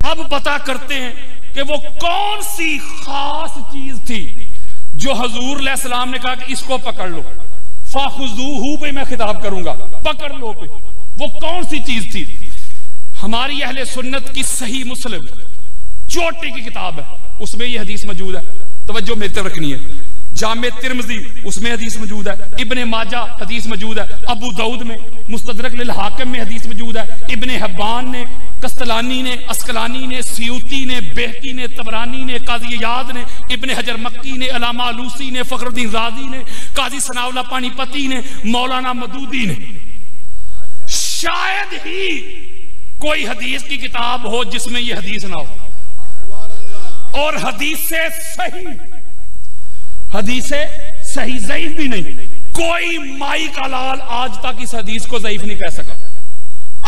अब पता करते हैं कि वो कौन सी खास चीज थी जो हजूर अलैहिस्सलाम ने कहा कि इसको पकड़ लो, फाखुजूहू पे मैं खिताब करूंगा, पकड़ लो पे। वो कौन सी चीज थी? हमारी अहले सुन्नत की सही मुस्लिम चोटी की किताब है, उसमें ये हदीस मौजूद है, तवज्जो मेरी तरफ रखनी है। जामे तिर्मिज़ी उसमें हदीस मौजूद है, इब्ने माजा हदीस मौजूद है, अबू दाऊद में, मुस्तदरक लिल हाकिम में हदीस मौजूद है, इब्ने हिब्बान ने, कस्तलानी ने, अस्कलानी ने, सियूती ने, बेहकी ने, तबरानी ने, काजी याद ने, इब्ने हजर मक्की ने, अलामा आलूसी ने, फखरुद्दीन राजी ने, काजी सनाउल्लाह पानीपती ने, मौलाना मदूदी ने। शायद ही कोई हदीस की किताब हो जिसमें यह हदीस ना हो, और हदीस से सही, हदीस से सही, ज़ईफ भी नहीं। कोई माई का लाल आज तक इस हदीस को ज़ईफ नहीं कह सका।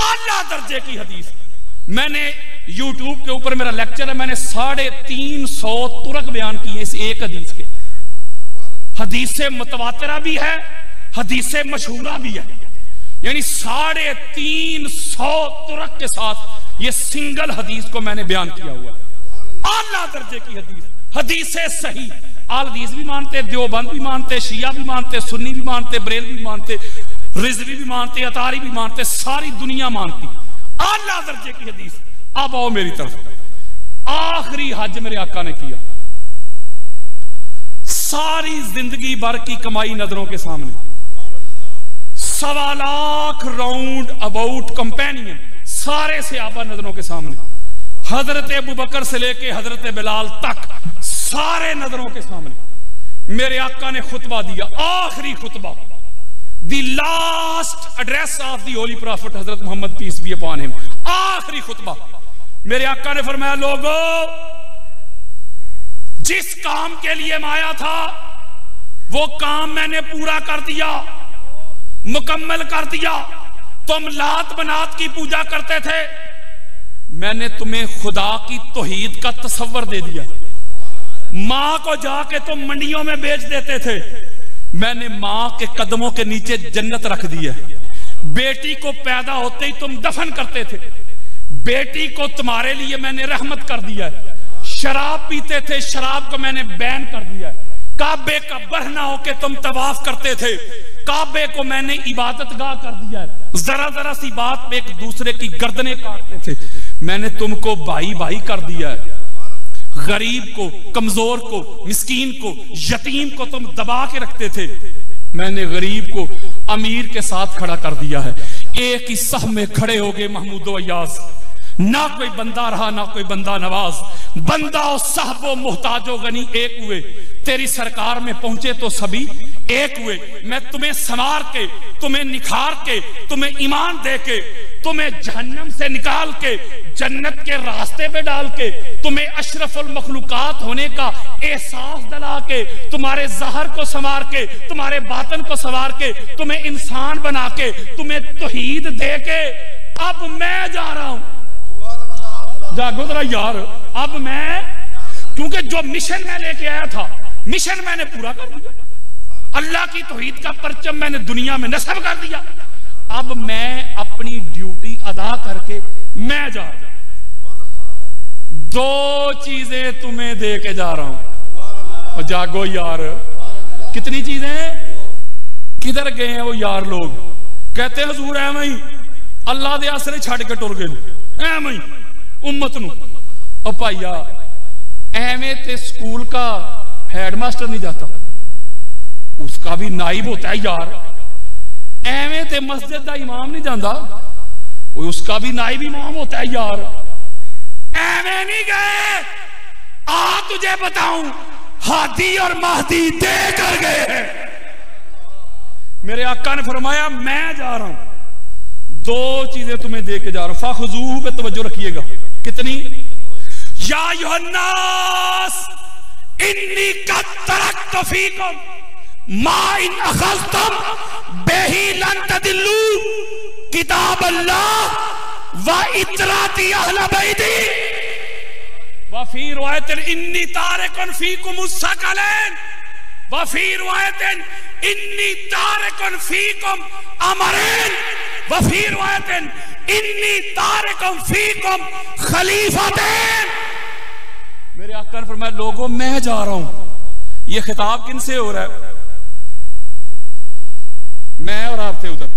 आला दर्जे की हदीस। मैंने यूट्यूब के ऊपर मेरा लेक्चर है, मैंने 350 तुरक बयान किए इस एक हदीस के। हदीस से मुतवातिरा भी है, हदीस से मशहूरा भी है, यानी 350 तुरक के साथ ये सिंगल हदीस को मैंने बयान किया हुआ है। आला दर्जे की हदीस, हदीस से सही। आल हदीस भी मानते, देवबंद भी मानते, शिया भी मानते, सुन्नी भी मानते, बरेलवी भी मानते, रिजवी भी मानते, अतारी भी मानते, सारी दुनिया मानती। आला दर्जे की हदीस। अब आओ मेरी तरफ। आखिरी हज मेरे आका ने किया, सारी जिंदगी भर की कमाई नजरों के सामने, 1.25 लाख राउंड अबाउट कंपेनियन, सारे सहाबा नजरों के सामने, हजरत अबू बकर से लेके हजरत बिलाल तक सारे नजरों के सामने मेरे आका ने खुतबा दिया। आखिरी खुतबा, the last address of the holy prophet हजरत Muhammad peace be upon him. आखिरी खुतबा मेरे आका ने फरमाया, लोगों, जिस काम के लिए मैं आया था वो काम मैंने पूरा कर दिया, मुकम्मल कर दिया। तुम लात बनात की पूजा करते थे, मैंने तुम्हें खुदा की तौहीद का तसव्वुर दे दिया। मां को जाके तुम मंडियों में बेच देते थे, मैंने मां के कदमों के नीचे जन्नत रख दी है। बेटी को पैदा होते ही तुम दफन करते थे, बेटी को तुम्हारे लिए मैंने रहमत कर दिया है। शराब पीते थे, शराब को मैंने बैन कर दिया है। काबे का बरहना होके तुम तवाफ करते थे, काबे को मैंने इबादत गाह कर दिया है। जरा जरा सी बात पे एक दूसरे की गर्दनें काटते थे, मैंने तुमको भाई भाई कर दिया है। गरीब को, कमजोर को, मिस्कीन को, यतीम को तुम दबा के रखते थे, मैंने गरीब को अमीर के साथ खड़ा कर दिया है। एक ही सह में खड़े हो गए महमूदो अय्याज, ना कोई बंदा रहा ना कोई बंदा नवाज, बंदा और साहबो मोहताजो गनी एक हुए, तेरी सरकार में पहुंचे तो सभी एक हुए। मैं तुम्हें संवार के, तुम्हें निखार के, तुम्हें ईमान दे के, तुम्हें जहन्नम से निकाल के जन्नत के रास्ते पे डाल के, तुम्हें अशरफुल मखलूकात होने का एहसास दिला के, तुम्हारे ज़हर को संवार के, तुम्हारे बातन को संवार के, तुम्हें इंसान बना के, तुम्हें तौहीद दे के, अब मैं जा रहा हूं। जागो जरा यार, अब मैं, क्योंकि जो मिशन मैं लेके आया था, मिशन मैंने पूरा कर दिया। अल्लाह की तौहीद का परचम मैंने दुनिया में नस्ब कर दिया। अब मैं अपनी ड्यूटी अदा करके मैं जा रहा हूं। 2 चीजें तुम्हें दे के जा रहा हूं। जागो यार, कितनी चीजें? किधर गए हैं वो यार लोग? कहते हैं हुजूर एवं ही अल्लाह दे आसरे छड़ के टुर गए, एवं ही उम्मत नू। और भाइया एवं ते स्कूल का हेडमास्टर नहीं जाता, उसका भी नाइब होता है यार। एवं ते मस्जिद का इमाम नहीं जाता, उसका भी नाइब इमाम होता है यार। एवं नहीं गए, आ तुझे बताऊं, हादी और महदी दे कर गए हैं। मेरे आका ने फरमाया मैं जा रहा हूं, 2 चीजें तुम्हें दे के जा रहा हूं। फाखुजूहू पे तवज्जो रखिएगा। कितनी? या युहन्नास इन्नी कद तरक्तु फीकुम मा इन अखज़्तुम बिही लन तदिल्लू किताब अल्लाह व इतराती अहल बैती व फी रिवायतिन इन्नी तारिकुन फीकुम उस्सकलैन व फी रिवायतिन इन्नी तारिकुन फीकुम अमरैन व फी रिवायतिन इन्नी तारिकुम फीकुम खलीफतैन। मेरे आका ने फरमाया लोगों मैं जा रहा हूं। ये खिताब किन से हो रहा है? मैं और आप थे उधर,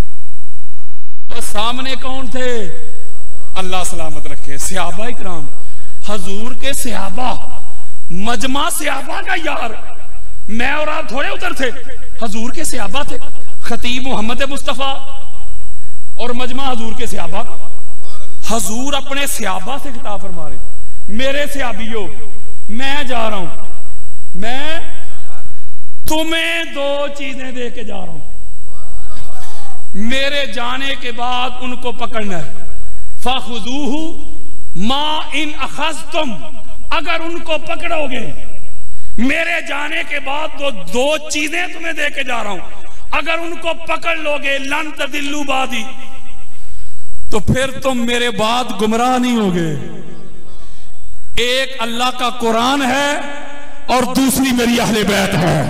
तो सामने कौन थे? अल्लाह सलामत रखे, सहाबा इकराम, हजूर के सहाबा, मजमा सहाबा का यार। मैं और आप थोड़े उधर थे, हजूर के सहाबा थे। खतीब मोहम्मद मुस्तफा और मजमा हजूर के सहाबा का। हजूर अपने सहाबा से खिताब फरमा रहे, मेरे सहाबियों मैं जा रहा हूं, मैं तुम्हें दो चीजें दे के जा रहा हूं। मेरे जाने के बाद उनको पकड़ना है। फखुजूहु मा इन अखज़तुम, अगर उनको पकड़ोगे मेरे जाने के बाद तो दो चीजें तुम्हें दे के जा रहा हूं। अगर उनको पकड़ लोगे लन तदिल्लु बादी, तो फिर तुम मेरे बाद गुमराह नहीं होगे। एक अल्लाह का कुरान है और दूसरी मेरी अहले बैत है।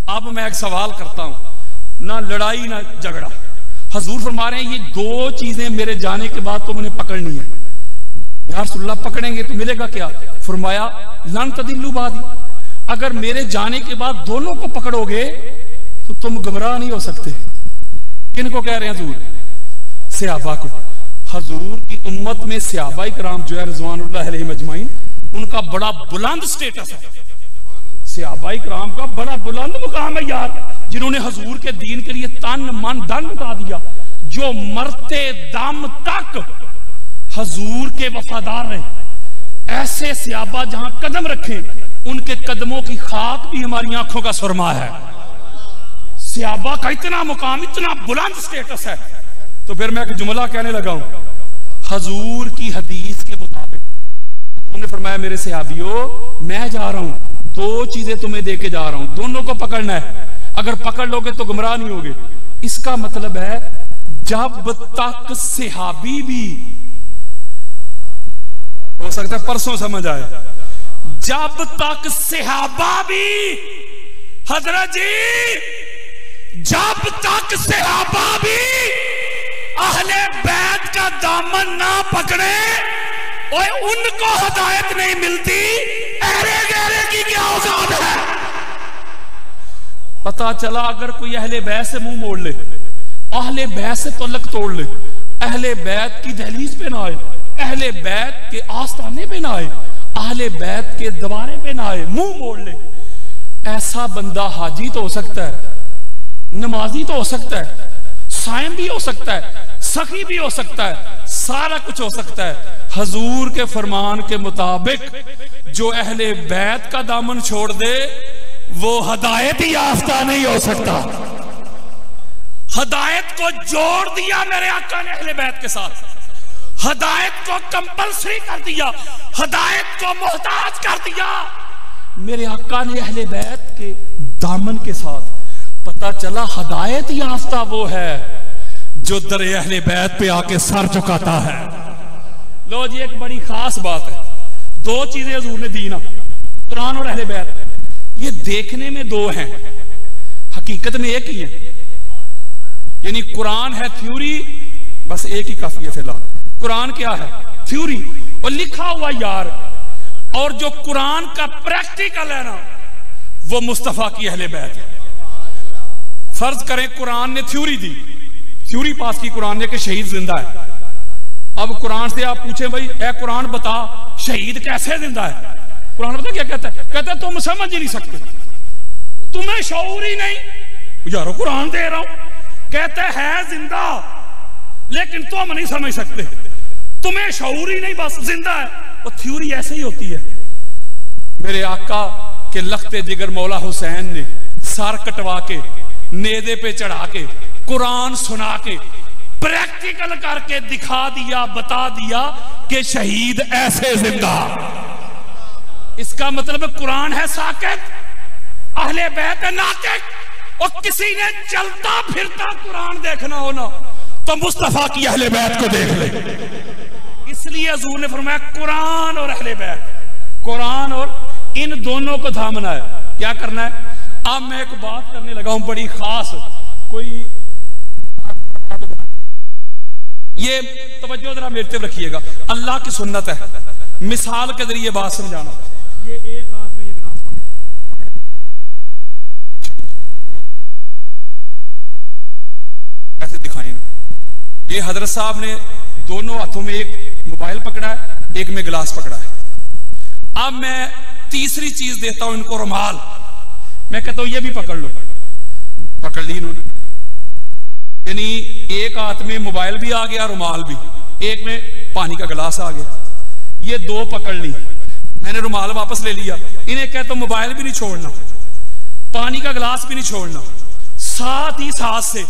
अब मैं एक सवाल करता हूं, ना लड़ाई ना झगड़ा। हजूर फरमा रहे हैं ये दो चीजें मेरे जाने के बाद तुमने पकड़नी है। या रसूलल्लाह पकड़ेंगे तो मिलेगा क्या? फरमाया लन तदिल्लु बादी, अगर मेरे जाने के बाद दोनों को पकड़ोगे तो तुम गुमराह नहीं हो सकते। किनको कह रहे हैं हजूर? सहाबा को। हजूर की उम्मत में सहाबा इकराम जो है रिज़वानुल्लाह अलैहिम अजमाइन, उनका बड़ा बुलंद स्टेटस है। सहाबा इकराम का बड़ा बुलंद मुकाम है यार, जिन्होंने हजूर के दीन के लिए तन मन धन लुटा दिया, जो मरते दम तक हजूर के वफादार रहे। ऐसे सहाबा जहां कदम रखे उनके कदमों की खाक भी हमारी आंखों का सुरमा है। सहाबा का इतना मुकाम, इतना बुलंद स्टेटस है। तो फिर मैं एक जुमला कहने लगा हूं, हजूर की हदीस के मुताबिक उन्होंने फरमाया मेरे सहाबियों मैं जा रहा हूं, दो चीजें तुम्हें दे के जा रहा हूं, दोनों को पकड़ना है। अगर पकड़ लोगे तो गुमराह नहीं होगे। इसका मतलब है जब तक सहाबी भी, हो सकता है परसों समझ आए, जब तक सहाबा भी, हजरत जी जब तक सहाबा भी अहले बैत का दामन ना पकड़े और उनको हिदायत नहीं मिलती। अहले गहरे की क्या औकात है? पता चला अगर कोई अहले बैत से मुंह मोड़ ले, अहले बैत से तल्लक तोड़ ले, अहले बैत की दहलीज पे ना आए, अहले बैत के आस्ताने पे ना आए, अहले बैत के दरबारे पे ना आए, मुंह मोड़ ले, ऐसा बंदा हाजी तो हो सकता है, नमाजी तो हो सकता है, साइम भी हो सकता है, सखी भी हो सकता है, सारा कुछ हो सकता है। हजूर के फरमान के मुताबिक जो अहले बैत का दामन छोड़ दे वो हिदायत याफ्ता नहीं हो सकता। हिदायत को जोड़ दिया मेरे आका ने अहले बैत के साथ, हिदायत को कंपल्सरी कर दिया, हिदायत को मोहताज कर दिया मेरे आका ने अहले बैत के दामन के साथ। पता चला हिदायत याफ्ता वो है जो दरे अहले बैत पे आके सर झुकाता है। लो जी एक बड़ी खास बात है, दो चीजें हजूर ने दी ना, कुरान और अहले बैत। ये देखने में दो हैं, हकीकत में एक ही है। यानी कुरान है थ्योरी, बस एक ही काफी है फिलहाल। कुरान क्या है? थ्योरी और लिखा हुआ यार। और जो कुरान का प्रैक्टिकल है ना वो मुस्तफा की अहले बैत है। फर्ज करें कुरान ने थ्योरी दी, थ्योरी पास की कुरान ने कि शहीद जिंदा है। अब कुरान से आप पूछें भाई ए कुरान बता शहीद कैसे जिंदा है? कुरान बता क्या कहता है? कहता है तुम समझ ही नहीं सकते, तुम्हें शऊर ही नहीं। यारो कुरान दे रहा हूं, कहते है जिंदा लेकिन तुम नहीं समझ सकते, तुम्हें शऊर ही नहीं, बस जिंदा है। वो थ्योरी ऐसे ही होती है। मेरे आका के लखते जिगर मौला हुसैन ने सर कटवा के नेदे पे चढ़ा के कुरान सुना के प्रैक्टिकल करके दिखा दिया, बता दिया कि शहीद ऐसे जिंदा। इसका मतलब कुरान है साकित, अहले बैत है नातिक। और किसी ने चलता फिरता कुरान देखना हो ना तो मुस्तफा की अहले बैत को देख ले। इसलिए हजूर ने फरमाया कुरान और अहले बैत, कुरान और इन दोनों को थामना है। क्या करना है? अब मैं एक बात करने लगा हूं बड़ी खास, कोई ये तवज्जो जरा मेरे तरफ रखिएगा, अल्लाह की सुन्नत है मिसाल के जरिए बात समझाना। ये एक हाथ में ये गिलास पकड़े, ऐसे दिखाएंगे। ये हजरत साहब ने दोनों हाथों में एक मोबाइल पकड़ा है, एक में गिलास पकड़ा है। अब मैं तीसरी चीज देता हूं इनको, रुमाल। मैं कहता हूं ये भी पकड़ लो, पकड़ ली इन्होंने। यानी एक हाथ में मोबाइल भी आ गया, रुमाल भी, एक में पानी का गिलास आ गया। ये दो पकड़ ली, मैंने रुमाल वापस ले लिया। इन्हें कहता हूं मोबाइल भी नहीं छोड़ना, पानी का गिलास भी नहीं छोड़ना, साथ ही साथ से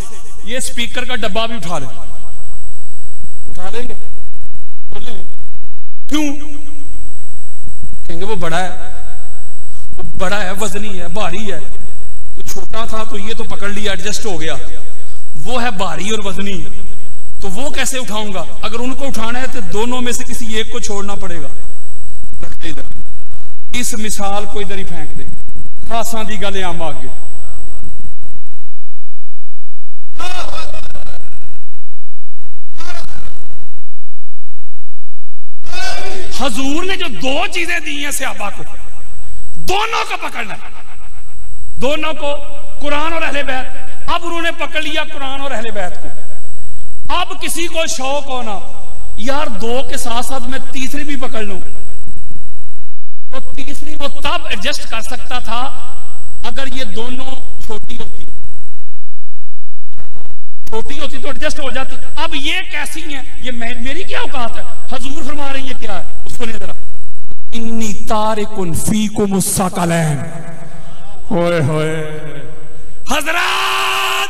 ये स्पीकर का डब्बा भी उठा ले, उठा लेंगे। क्यों? कहेंगे वो बड़ा है, वो बड़ा है, वजनी है, भारी है। तो छोटा था तो ये तो पकड़ लिया, एडजस्ट हो गया। वो है भारी और वजनी, तो वो कैसे उठाऊंगा? अगर उनको उठाना है तो दोनों में से किसी एक को छोड़ना पड़ेगा। रखते इधर, इस मिसाल को इधर ही फेंक दे, खासा दी गल आम आगे। हजूर ने जो दो चीजें दी हैं सहाबा को, दोनों को पकड़ना, दोनों को, कुरान और अहले बैत। अब उन्होंने पकड़ लिया कुरान और अहले बैत को। अब किसी को शौक होना, यार दो के साथ साथ मैं तीसरी भी पकड़ लूं, तो तीसरी वो तब एडजस्ट कर सकता था अगर ये दोनों छोटी होती तो एडजस्ट हो जाती। अब ये कैसी हैं? ये मेरी क्या औकात है? हजूर फरमा रही है क्या है, उसको नहीं जरा। इन्नी तारिकुन फीकुम मुस्सकलैन। होए होए हजरत,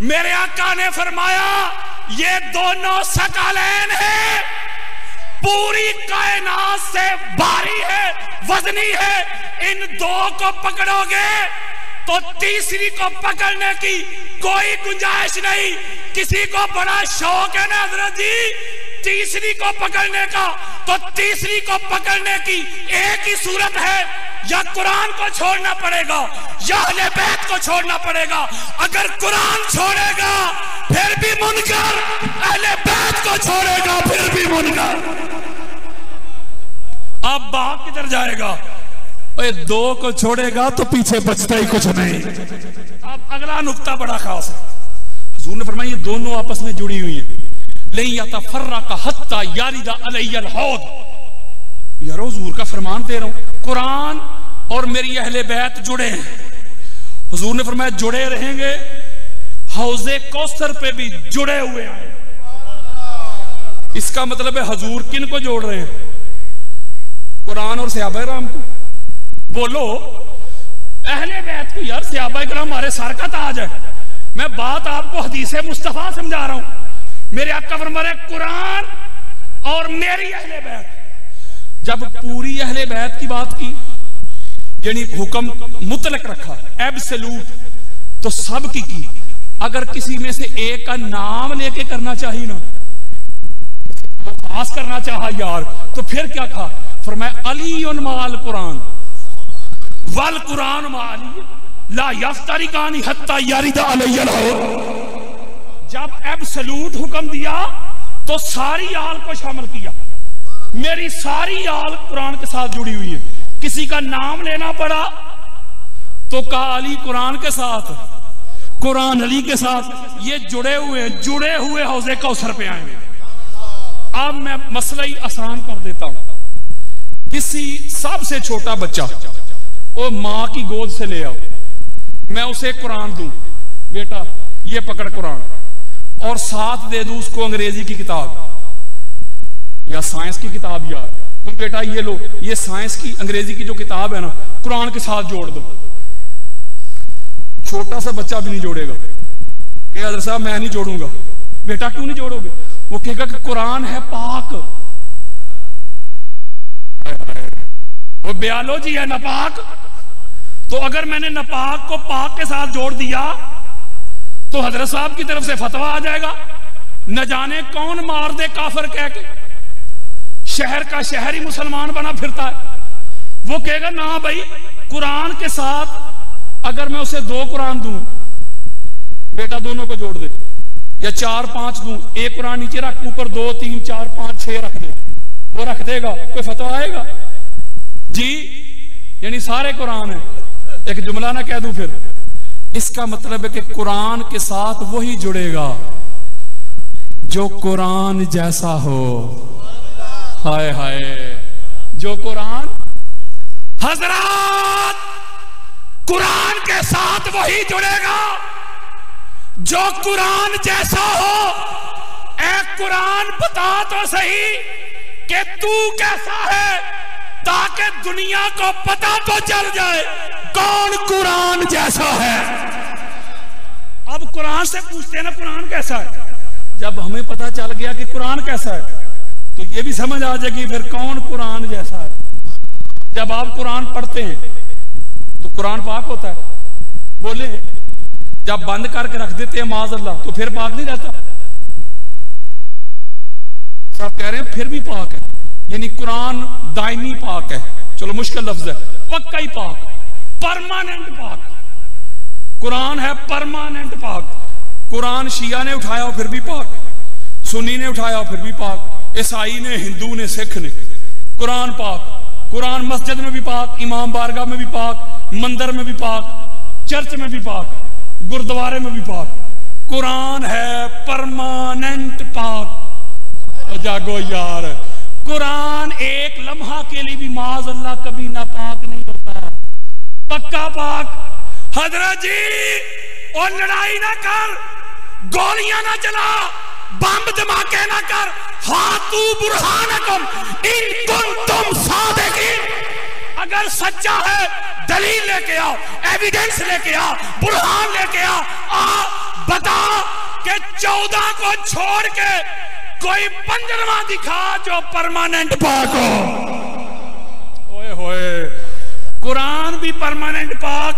मेरे आका ने फरमाया ये दोनों सकलैन है, पूरी कायनात से भारी है, वजनी है। इन दो को पकड़ोगे तो तीसरी को पकड़ने की कोई गुंजाइश नहीं। किसी को बड़ा शौक है ना हजरत जी तीसरी को पकड़ने का, तो तीसरी को पकड़ने की एक ही सूरत है, या कुरान को छोड़ना पड़ेगा या अहले बैत को छोड़ना पड़ेगा। अगर कुरान छोड़ेगा फिर भी मुनकर, अहले बैत को छोड़ेगा फिर भी मुनकर। अब बाप किधर जाएगा? दो को छोड़ेगा तो पीछे बचता ही कुछ नहीं। अब अगला नुक्ता बड़ा खास है। हुजूर ने फरमाया ये दोनों आपस में जुड़ी हुई हैं। नहीं यतफर्रका हत्ता यारिदा अलैयल हौद। यार हुजूर का फरमान दे रहा हूं, कुरान और मेरी अहले बैत जुड़े हैं। हुजूर ने फरमाया जुड़े रहेंगे, हौजे कौसर पे भी जुड़े हुए हैं। इसका मतलब है हुजूर किन को जोड़ रहे हैं? कुरान और सहाबा राम को। बोलो अहले बैत को। यार सहाबा किराम हमारे सर का ताज है। मैं बात आपको हदीसे मुस्तफा समझा रहा हूं। मेरे आका फरमाया कुरान और मेरी अहले बैत। जब पूरी अहले बैत की बात की, यानी हुक्म मुतलक रखा, एब्सोल्यूट, तो सब की। अगर किसी में से एक का नाम लेके करना चाहिए ना, वो खास करना चाहा यार, तो फिर क्या कहा? फरमाया अलीउन माल कुरान वल कुरान माली ला यफ्तरिकानी हत्ता यारिदा अलैयल हौद। जब एब्सोल्यूट हुक्म दिया तो सारी आल को शामिल किया। मेरी सारी आल कुरान के साथ जुड़ी हुई है। किसी का नाम लेना पड़ा तो कहा अली कुरान के साथ, कुरान अली के साथ। ये जुड़े हुए हौजे कौसर पे आएंगे। अब मैं मसला ही आसान कर देता हूं। किसी सबसे छोटा बच्चा वो मां की गोद से ले आओ, मैं उसे कुरान दूं, बेटा ये पकड़ कुरान, और साथ दे दूं उसको अंग्रेजी की किताब या साइंस की किताब। यार तुम बेटा ये लो, ये साइंस की अंग्रेजी की जो किताब है ना, कुरान के साथ जोड़ दो। छोटा सा बच्चा भी नहीं जोड़ेगा। हज़रत साहब मैं नहीं जोड़ूंगा। बेटा क्यों नहीं जोड़ोगे? वो कहेगा कि कुरान है पाक, वो बायोलॉजी है नापाक। तो अगर मैंने नापाक को पाक के साथ जोड़ दिया तो हजरत साहब की तरफ से फतवा आ जाएगा, न जाने कौन मार दे काफिर कह के। शहर का शहरी मुसलमान बना फिरता है। वो कहेगा ना भाई, कुरान के साथ अगर मैं उसे 2 कुरान दूं, बेटा दोनों को जोड़ दे। या 4-5 दूं? एक कुरान नीचे रख, ऊपर 2 3 4 5 6 रख दे, वो रख देगा? कोई फतवा आएगा जी? यानी सारे कुरान है, एक जुमला ना कह दूं फिर। इसका मतलब है कि कुरान के साथ वही जुड़ेगा जो कुरान जैसा हो। हाय हाय, जो कुरान, हजरत कुरान के साथ वही जुड़ेगा जो कुरान जैसा हो। ए कुरान बता तो सही कि तू कैसा है, ताकि दुनिया को पता तो चल जाए कौन कुरान जैसा है। अब कुरान से पूछते हैं ना कुरान कैसा है। जब हमें पता चल गया कि कुरान कैसा है तो ये भी समझ आ जाएगी फिर कौन कुरान जैसा है। जब आप कुरान पढ़ते हैं तो कुरान पाक होता है, बोले। जब बंद करके रख देते हैं माज़अल्लाह तो फिर पाक नहीं रहता। सब कह रहे हैं फिर भी पाक है, यानी कुरान दायमी पाक है। चलो मुश्किल लफ्ज है, पक्का ही पाक, परमानेंट पाक। कुरान है परमानेंट पाक। कुरान शिया ने उठाया हो फिर भी पाक, सुन्नी ने उठाया हो फिर भी पाक, ईसाई ने, हिंदू ने, सिख ने, कुरान पाक। कुरान मस्जिद में भी पाक, इमाम बारगाह में भी पाक, मंदिर में भी पाक, चर्च में भी पाक, गुरुद्वारे में भी पाक। कुरान है परमानेंट पाक। जागो यार, कुरान एक लम्हा के लिए भी माज़अल्लाह कभी नापाक नहीं होता, पक्का पाक। हजरत जी, और लड़ाई ना कर, गोलियां ना चला, बम धमाके ना कर। हातू बुरहानकुम इन कुंतुम सादिकीन। अगर सच्चा है दलील लेके आओ, एविडेंस लेके आओ, बुरहान लेके आओ। बता कि 14 को छोड़ के कोई 15वां दिखा जो परमानेंट पाक हो। ओए होए, कुरान भी परमानेंट पाक,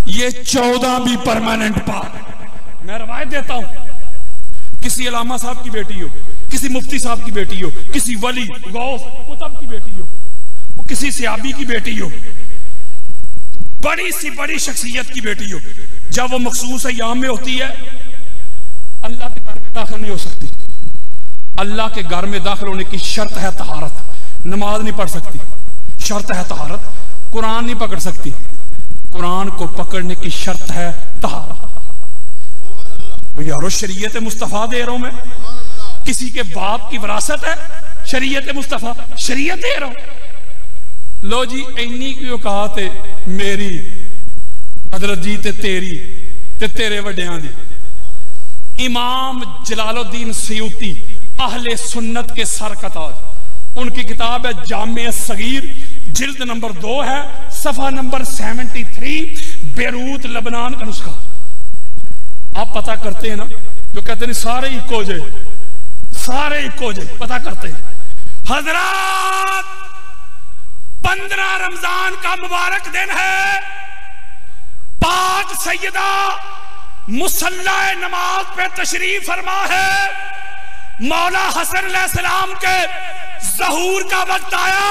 ये 14 भी परमानेंट पाक। मैं रवायत देता हूं, किसी अलामा साहब की बेटी हो, किसी मुफ्ती साहब की बेटी हो, किसी वली गौस कुतुब की बेटी हो, किसी सहाबी की बेटी हो, बड़ी सी बड़ी शख्सियत की बेटी हो, जब वो मखसूस अय्याम में होती है अल्लाह के घर में दाखिल नहीं हो सकती। अल्लाह के घर में दाखिल होने की शर्त है तहारत। नमाज नहीं पढ़ सकती, शर्त है तहारत। कुरान नहीं पकड़ सकती, कुरान को पकड़ने की शर्त है तहारत। यारो शरीयत मुस्तफा दे रहा हूं मैं, किसी के बाप की विरासत है शरीयत मुस्तफा, शरीयत दे रहा हूं। लो जी, इन्नी की औकात है मेरी हजरत जी ते तेरी ते तेरे वड्डियां दी। इमाम जलालुद्दीन सयूती अहले सुन्नत के सर का ताज, उनकी किताब है जामे सगीर, जिल्द नंबर 2 है, सफा नंबर 73, बेरूत लबनान का नुस्खा। आप पता करते हैं ना, जो कहते हैं सारे इको जे, सारे इको जे, पता करते हैं। हजरत 15 रमजान का मुबारक दिन है, पाक सैयदा मुसल्ला नमाज पे तशरीफ फरमा है। मौला हसन अलैहिस्सलाम के ज़हूर का वक्त आया,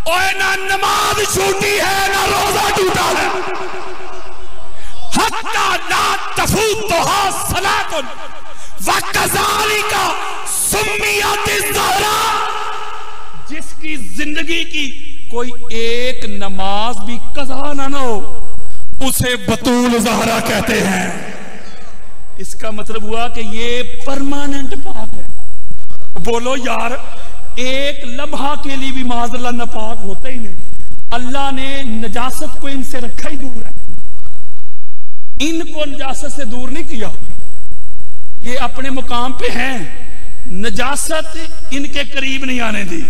और ना नमाज छूटी है ना रोजा टूटा है। हत्ता ला तफूतुहा सलातुन व कज़ालिका सुम्मियत ज़हरा। जिसकी जिंदगी की कोई एक नमाज भी कज़ा ना हो उसे बतूल ज़हरा कहते हैं। इसका मतलब हुआ कि ये परमानेंट पाक है। बोलो यार, एक लम्हा के लिए भी माज़अल्लाह नापाक होते ही नहीं। अल्लाह ने नजासत को इनसे रखा ही दूर है, इनको नजासत से दूर नहीं किया। ये अपने मुकाम पे हैं, नजासत इनके करीब नहीं आने दी।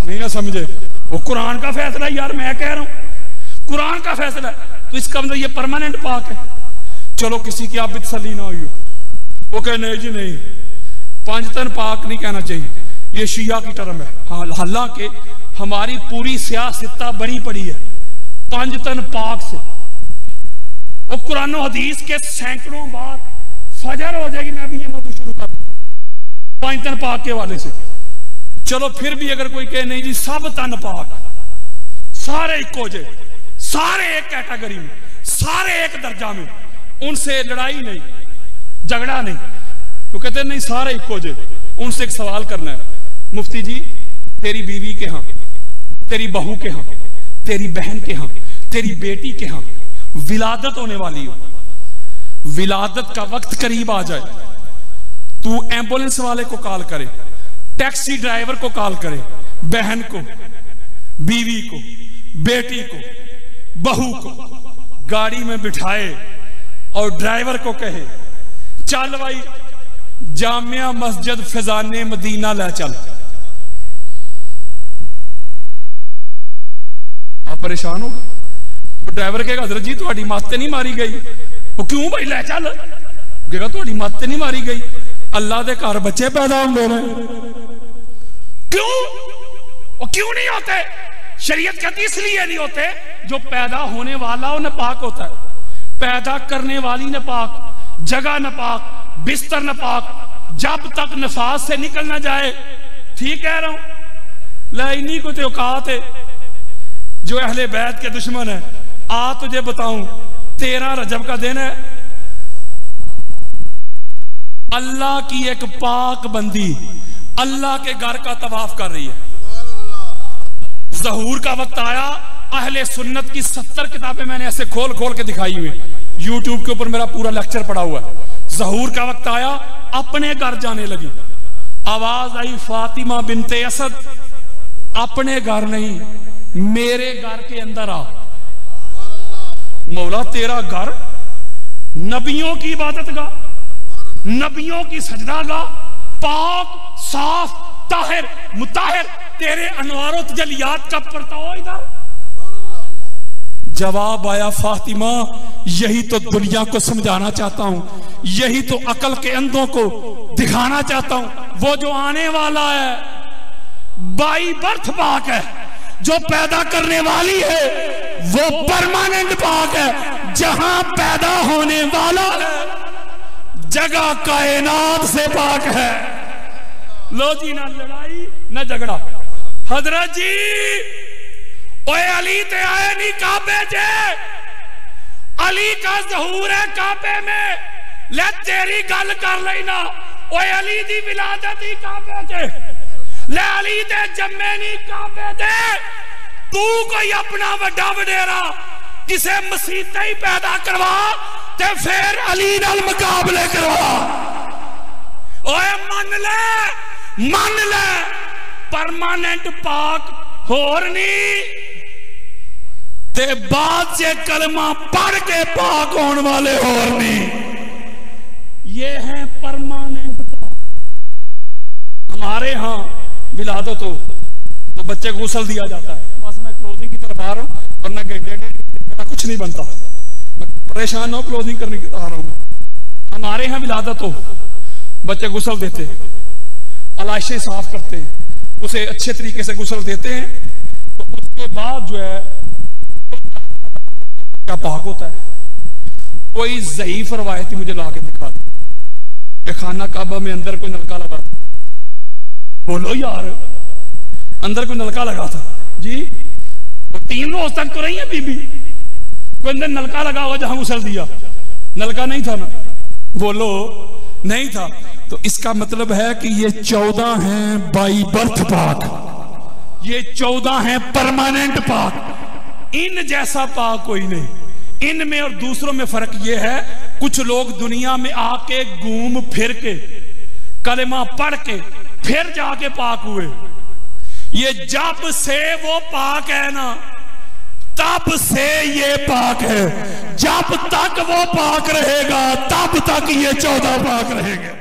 नहीं ना समझे? वो कुरान का फैसला यार, मैं कह रहा हूं कुरान का फैसला, तो इसका मतलब ये परमानेंट पाक है। चलो किसी की आप भी तसल्ली ना हुई हो, वो कहे नहीं जी नहीं, 5 तन पाक नहीं कहना चाहिए, ये शिया की टर्म है। हालांकि हमारी पूरी सियासत बड़ी पड़ी है 5 तन पाक से। वो कुरान और हदीस के सैकड़ों बार फजर हो जाएगी, मैं भी ये मौजूद शुरू कर 5 तन पाक के वाले से। चलो फिर भी अगर कोई कहे नहीं जी सब तन पाक, सारे इको जे, सारे एक कैटेगरी में, सारे एक दर्जा में, उनसे लड़ाई नहीं। झगड़ा नहीं। तो कहते नहीं सारे इको जे। उनसे एक सवाल करना है, मुफ्ती जी तेरी बीवी के यहाँ, तेरी बहू के यहाँ, तेरी बहन के यहाँ, तेरी बेटी के यहाँ विलादत होने वाली हो, विलादत का वक्त करीब आ जाए, तू एम्बुलेंस वाले को कॉल करे, टैक्सी ड्राइवर को कॉल करे, बहन को, बीवी को, बेटी को, बहू को गाड़ी में बिठाए और ड्राइवर को कहे चल भाई जामिया मस्जिद फिजाने मदीना ले चल, आप परेशान हो गए। तो ड्राइवर कहेगा हजरत जी तुम्हारी मत नहीं मारी गई। वो क्यों भाई ले चल, कहेगा तुम्हारी मत नहीं मारी गई, अल्लाह के घर बच्चे पैदा होंगे ने। क्यों? वो क्यों नहीं होते? शरीयत कहती इसलिए नहीं होते, जो पैदा होने वाला वो नापाक होता है, पैदा करने वाली नापाक, जगह नापाक, बिस्तर नापाक, जब तक नफास से निकल ना जाए। ठीक कह रहा हूं? लाइनी को तो औकात है, जो अहले बैत के दुश्मन है। आ तुझे बताऊं 13 रजब का दिन है, अल्लाह की एक पाक बंदी अल्लाह के घर का तवाफ कर रही है। ज़हूर का वक्त आया, अहले सुन्नत की 70 किताबें मैंने ऐसे खोल खोल के दिखाई हुई, यूट्यूब के ऊपर मेरा पूरा लेक्चर पड़ा हुआ है। ज़हूर का वक्त आया, अपने घर जाने लगी, आवाज आई फातिमा बिनते असद अपने घर नहीं मेरे घर के अंदर आ। मौला तेरा घर नबियों की इबादत का, नबियों की सजदा का, पाक साफ ताहिर मुताहिर, तेरे अनवारो तजलियात का परताओ इधर। जवाब आया फातिमा यही तो दुनिया को समझाना चाहता हूं, यही तो अकल के अंधों को दिखाना चाहता हूं। वो जो आने वाला है बाई बर्थ पाक है, जो पैदा करने वाली है वो परमानेंट पाक है। जहां पैदा होने वाला है जगह कायनात से पाक है। लो जी ना लड़ाई ना झगड़ा। हजरत जी ओए अली ते आए नहीं काबे जे, अली का ज़हूर है काबे में, ले तेरी गल कर लेना। ओए अली दी विलादत ही काबे जे, ले अली दे जम्मे नहीं काबे दे। तू कोई अपना वड्डा वडेरा किसे मसीत ही पैदा करवा ते फिर अली नाल मुकाबले करवा। ओए मन ले परमानेंट पाक होर नहीं ते बाद से कलमा पढ़ के पाक होने वाले होर नहीं। ये है परमानेंट पाक। हमारे यहाँ विलादत हो तो बच्चे को गुस्ल दिया जाता है। बस मैं क्लोजिंग की तरफ आ रहा हूँ, वरना घंटे कुछ नहीं बनता। मैं परेशान हो क्लोजिंग करने की आ रहा हूँ। हमारे यहाँ विलादत हो बच्चे गुस्ल देते, अलाइशें साफ करते हैं, उसे अच्छे तरीके से गुस्ल देते हैं, तो उसके बाद जो है क्या पाक होता है। कोई ज़ईफ रवायत मुझे ला के दिखा दे, खाना काबा में अंदर कोई नलका लगा था। बोलो यार, अंदर कोई नलका लगा था जी? तो 3 रोज तक तो रही है बीबी, कोई अंदर नलका लगा हुआ जहां गुस्ल दिया, नलका नहीं था ना? बोलो नहीं था। तो इसका मतलब है कि ये 14 हैं बाई बर्थ पाक, ये 14 हैं परमानेंट पाक। इन जैसा पाक कोई नहीं। इनमें और दूसरों में फर्क ये है, कुछ लोग दुनिया में आके घूम फिर के कलेमा पढ़ के फिर जाके पाक हुए। ये जब से वो पाक है ना, तब से ये पाक है। जब तक वो पाक रहेगा तब तक ये 14 पाक रहेंगे।